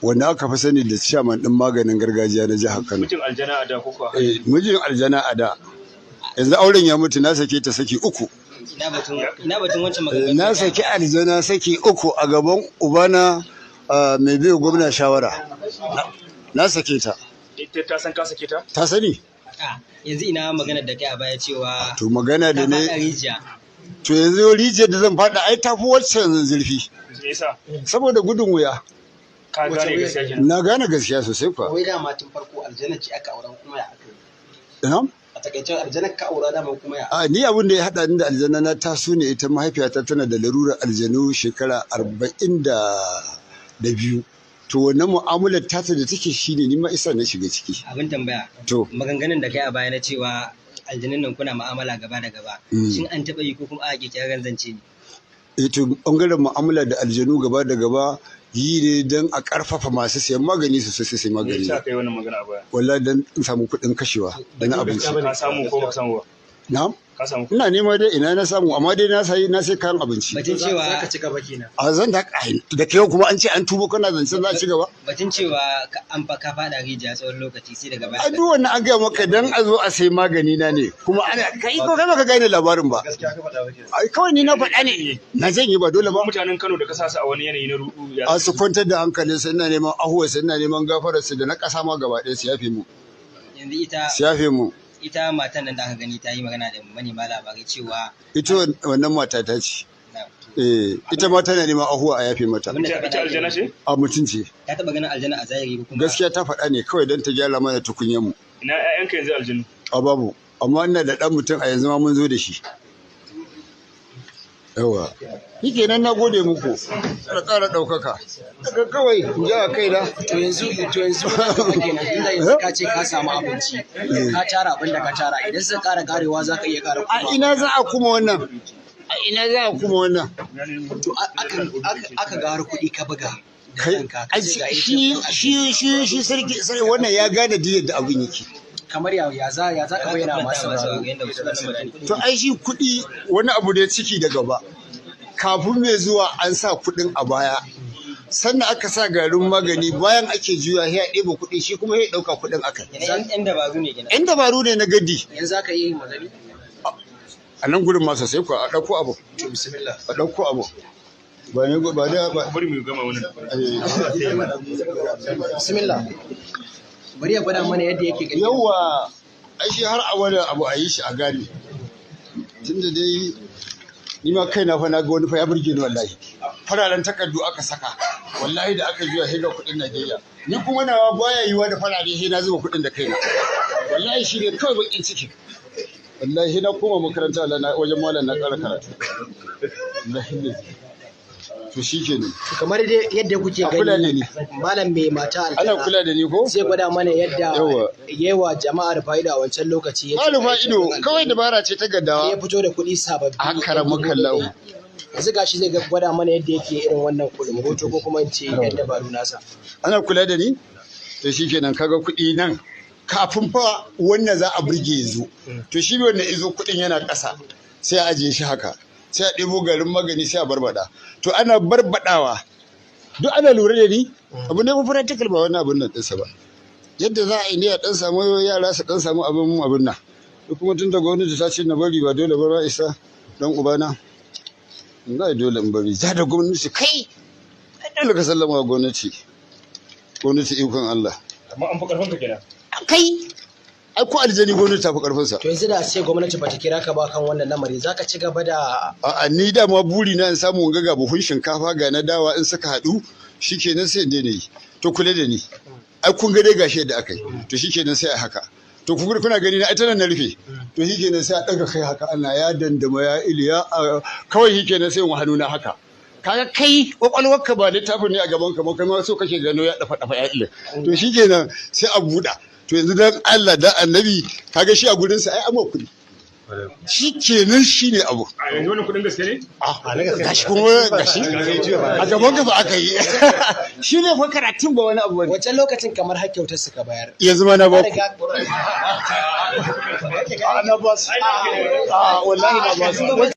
wanda aka fi sani da chairman din maganin gargajiya na jihar Kano. Mijin aljana a da kuka? Mijin aljana a da. Yanzu auren ya mutu, na sake ta saki uku. Ina batun wancan magana. Na saki aljana saki uku a gaban ubana mai biyu gwamna shawara. Na sake ta. Ita ta san ka sake ta? Ta sani. Yanzu ina magana da kai a baya cewa To magana da ne. rijiya. To yanzu rijiyar da zan faɗa ai tafi waccan zurfi. Me yasa? Saboda gudun wuya. Ka gane gaskiya kenan. Na gane gaskiya sosai kuwa. Wai dama tun farko aljanna ce aka auren kuma ya aka yi. Ina? A takaicen aljanna ka aura dama kuma ya. Ni abin da ya haɗa ni da aljanna na taso ne, ita mahaifiyata tana da larurar aljanu shekara 42. To wannan mu'amalar tata da take shine ni ma isa na shiga ciki. Abin tambaya. To Maganganun da kai a baya na cewa aljanun nan kuna mu'amala gaba da gaba. Shin an taɓa yi ko kuma a ƙirƙirar zance ne? to bangaren mu'amala da aljanu gaba da gaba yi ne don a ƙarfafa masu sayan magani su sai Me magani. yasa kai wannan magana a baya? Wallahi dan in samu kuɗin kashewa da na abinci. Ka samu ko baka samu ba? Na'am. Ka samu? Ina nema dai ina na samu, amma dai na sai kayan abinci. Batun cewa Za ka ci gaba kenan. A zan da kai kuma an ce an tuba kana zancen za a ci gaba. batun cewa an fa ka faɗa rijiya tsawon lokaci sai daga baya. A duk wannan an gaya maka dan a zo a sai magani na ne, kuma ana kai ko kai baka gane labarin ba. Gaskiya ka faɗa ba kenan. Ai kawai ni na faɗa ne, na zan yi ba dole ba. Mutanen Kano da ka sa su a wani yanayi na ruɗu ya. A su kwantar da hankalin su, ina neman ahuwa su, ina neman gafarar su da na ƙasa ma gaba ɗaya su yafe mu. Yanzu Su yafe mu. ita matan nan da aka gani ta yi magana da manema labarai cewa Ita wannan mata ta ce. Ita ma tana neman ahuwa a yafe mata. Ita aljana ce? A mutunci. ta taɓa ganin aljanna a zahiri ko kuma Gaskiya ta faɗa ne kawai don ta gyara mana tukunyen mu. Ina ƴaƴanka yanzu aljanu? A babu, amma ina da ɗan mutum a yanzu ma mun zo da shi. Yawa. Ni kenan na gode muku. Da ƙara ɗaukaka. Daga kawai in ja a kaina. To yanzu kenan inda yanzu ka ce ka samu abinci. Ka tara abin da ka tara idan sun ƙara karewa za ka iya ƙara A kuma. ina za a kuma wannan? A ina za a kuma wannan? To aka gara kuɗi ka buga. Da Kai, kanka ka ce ga shi sarki wannan ya gane diyar da abin yake. kamar ya za ka bayyana masu sauraro. yadda wasu za su bayani. To ai shi kuɗi wani abu da ciki da gaba. Kafin mai zuwa an sa kuɗin a baya. Sannan aka sa garin magani bayan ake juya ya ɗeba kuɗi shi kuma ya ɗauka kuɗin aka. Yan dabaru ne kenan. Yan dabaru ne na gadi. Yanzu za ka iya yin magani? A nan gurin ma sosai kuwa a ɗauko abu. To bismillah. A ɗauko abu. Ba ne ba da ba. Bari mu gama wannan. Bismillah. Bari ya gwada mana yadda yake gani. Yawwa ai shi har a wani abu a yi shi a gane. Tunda dai ni ma kaina fa na ga wani fa ya burge ni wallahi. Fararen takardu aka saka. Wallahi da aka juya higa kuɗin Najeriya. Ni kuma nawa baya yiwa da farare sai na zuba kuɗin da kaina. Wallahi shi ne kawai bakin ciki. Wallahi na koma makaranta wajen malam na ƙara karatu. Wallahi ne. To shi ke ne. Kamar dai yadda kuke A kula da gani ni. malam mai mata Ana aljanna kula da ni ko? zai gwada mana yadda Yawa. yawa jama'ar fa'ida a wancan lokaci ya Malufa ido kawai dabara ce ta ya gaddawa. fito da kuɗi sababbi A karamin kallahu. yanzu gashi zai gwada mana yadda yake irin wannan kuɗin hoto ko kuma in ce yan dabaru nasa. Ana kula da ni? To shi kenan kaga kuɗi nan. Kafin fa wannan za a burge ya zo. To shi wannan izo kuɗin yana ƙasa. Sai a ajiye shi haka. Sai a ɗebo garin magani sai a barbada. To ana barbadawa. Duk ana lura da ni? Abu ne mafi practical ba wani abin nan ɗinsa ba. Yadda za a yi ne a ɗan samu yara su ɗan samu abin nan. Duk kuma tun da gwamnati ta ce na bari ba dole ba ba isa don ubana. Ba dole in bari. Ja da gwamnati kai. Dole ka sallama wa gwamnati. Gwamnati ikon Allah. Amma an fi karfin ka kenan. Kai ai ko aljani gwamnati ta fi karfinsa. To yanzu da sai gwamnati bata kira ka ba kan wannan lamari zaka ci gaba da A'a ni dama buri na in samu ga buhun shinkafa ga na dawa in suka haɗu shikenan sai in daina yi. To kula da ni. Ai kun ga dai gashi yadda aka yi. To shikenan sai a haka. To kuna gani na ita nan na rufe. To shikenan sai a ɗaga kai haka Allah ya dandama ya iliya kawai shikenan sai in hannu na haka. Kaga kai kwakwalwarka ba littafin ne a gaban ka ba kai ma so kake gano ya dafa ya ile. To shikenan sai a buɗa. To yanzu dan Allah dan Annabi kaga shi a gurin sa ai amma kuɗi. Shi kenan shi ne abu. A yanzu wannan kuɗin gaske ne? Gashi kuma gashi a gaban ka ba aka yi. Shi ne fa karatun ba wani abu bane. wancan lokacin kamar har kyautar suka bayar. Yanzu ma na ba ku. Riga- Na ba su. Wallahi na ba su.